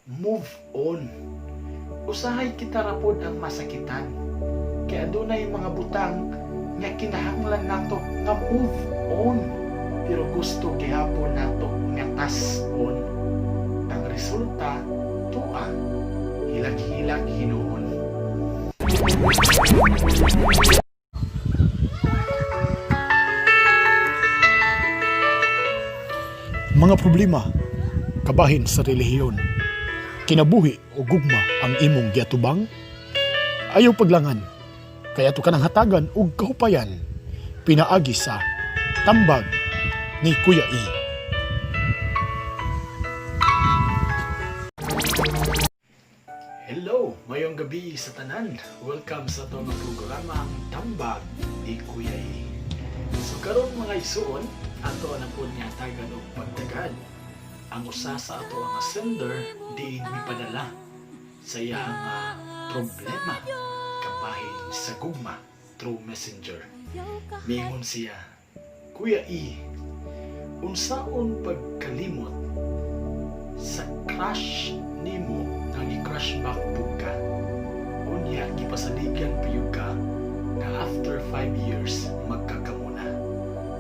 move on. Usahay kita rapod ang masakitan. Kaya adunay mga butang nga kinahanglan nato nga move on. Pero gusto gihapon nato nga pass on. Ang resulta tuwa hilag-hilag hinuon. Mga problema, kabahin sa relihiyon, kinabuhi o gugma ang imong giatubang, ayaw paglangan, kaya to kanang hatagan o kahupayan, pinaagi sa tambag ni Kuya E. Hello, mayong gabi sa tanan. Welcome sa itong programang Tambag ni Kuya E. So karon mga isuon, ato na po niya tagan og pagtagad. Ang usa sa ato ang sender diin mipadala sa iyang problema kabahin sa gugma through messenger. Mingon siya, Kuya E, unsaon pagkalimot sa crush nimo nga gi-crush back pud ka? Unya gipasaligan piyud ka na after 5 years magkakamuna.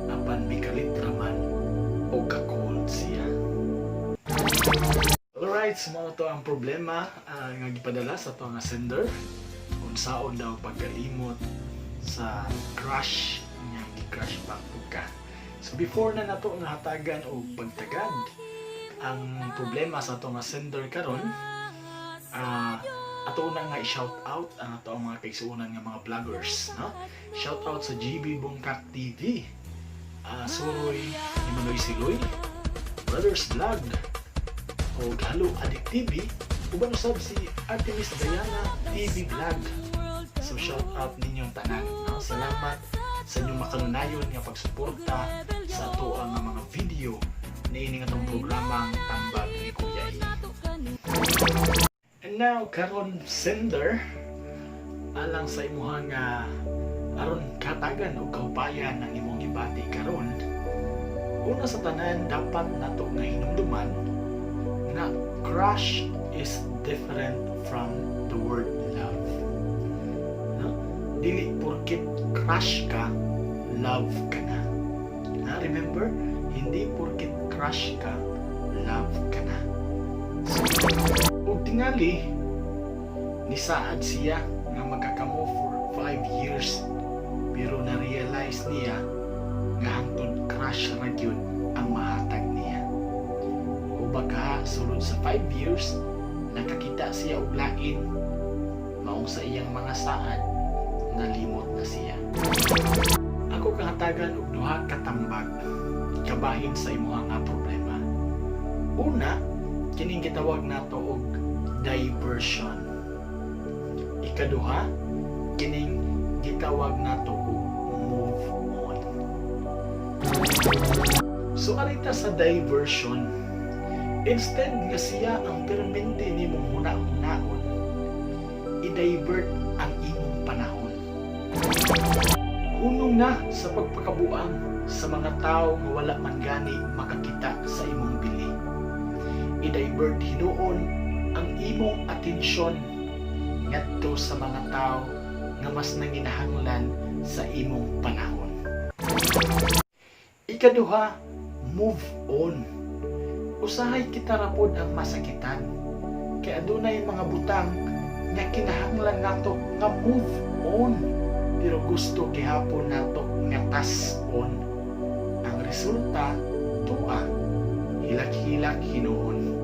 Apan mikalitra man o ka-cold siya. Alright, sumo to ang problema nga gipadala sa to nga sender. Unsaon daw pagkalimot sa crush nga gi-crush back pud ka. So before na nato nga hatagan o pagtagad ang problema sa to nga sender karon, ato na nga i-shout out ang ato ang mga kaigsuonan nga mga vloggers, no? Shout out sa GB Bungkak TV, Suroy ni Manoy Siloy, Brothers Vlog, o Halo Adik TV, uban usab si Artemis Diana TV Vlog. So shout out ninyong tanan, no? Salamat sa inyong makanunayon nga pagsuporta sa ato ang mga video niini nga tong programang Tambag ni Kuya E. And now karon sender, alang sa imuhang aron katagan o kaupayan ng imong gibati karon, una sa tanan dapat nato nga hinumduman na crush is different from the word love. No? Dili porket crush ka, love ka na. Remember, hindi porket crush ka, love ka na. So, ug tingali nisaad siya nga magkakamo for 5 years, pero na-realize niya nga hangtod crush ra gyud ang mahatag niya. O baka sulod sa 5 years nakakita siya og lain, maong sa iyang mga saad nalimot na siya. Ako kahatagan og duha ka tambag kabahin sa imuha nga problema. Una, kining gitawag nato og diversion. Ikaduha, kining gitawag nato og move on. So arita sa diversion, instead nga siya ang permente nimong huna-hunaon, i-divert ang imong panahon. Hunong na sa pagpakabuang sa mga tao nga wala man gani makakita sa imong bili. I-divert hinuon ang imong atensyon ngadto sa mga tao nga mas nanginahanglan sa imong panahon. Ikaduha, move on. Usahay kita rapod ang masakitan. Kaya adunay mga butang nga kinahanglan nato nga move on. Pero gusto gihapon nato nga pass on. Ang resulta tuwa hilag-hilag hinuon.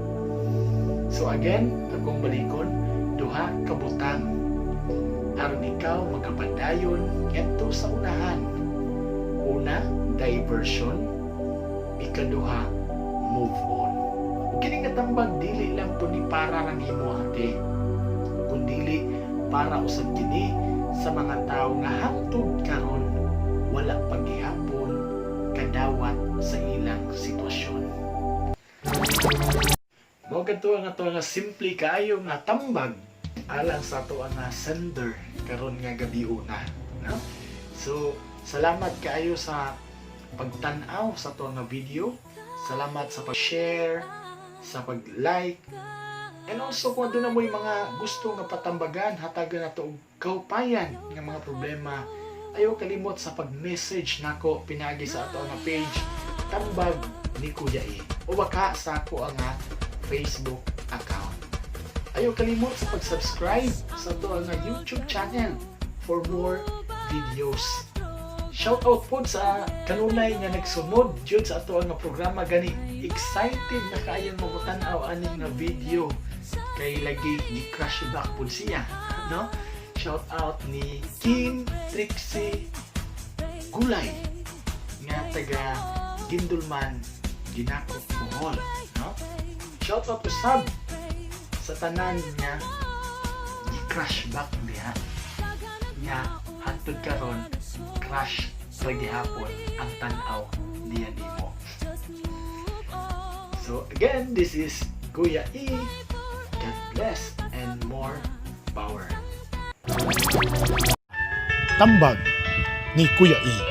So again, akong balikon, duha ka butang aron ikaw magkapadayon ngadto sa unahan. Una, diversion. Ikaduha, move on. Kini nga tambag dili lang po ni para ra nimo ate, kundi para usab kini sa mga tao nga hangtod karon wala paghihapon kadawat sa ilang sitwasyon. Mao kadto nga to nga simple kaayo nga tambag alang sa ato nga sender karon nga gabi una, no? So salamat kaayo sa pagtan-aw sa ato nga video. Salamat sa pag-share, sa pag-like, And also kung doon na mo yung mga gusto nga patambagan, hatagan na to og kaupayan ng mga problema, ayaw kalimot sa pag-message nako pinagi sa ato nga page Tambag ni Kuya E o baka sa ako nga Facebook account. Ayaw kalimot sa pag-subscribe sa ato nga YouTube channel for more videos. Shout out po sa kanunay nga nagsunod jud sa ato nga programa gani. Excited na kayang mabutan-aw aning nga video kay lagi ni Crush Back po siya, no? Shout out ni Kim Trixie Gulay nga taga Gindulman, Ginako, Bohol, no? Shout out to Sab sa tanan nga i-crush back diha nga hantod karon crush sa gihapon ang tan-aw niya nimo. So again, this is Kuya E. God bless and more power. Tambag ni Kuya E.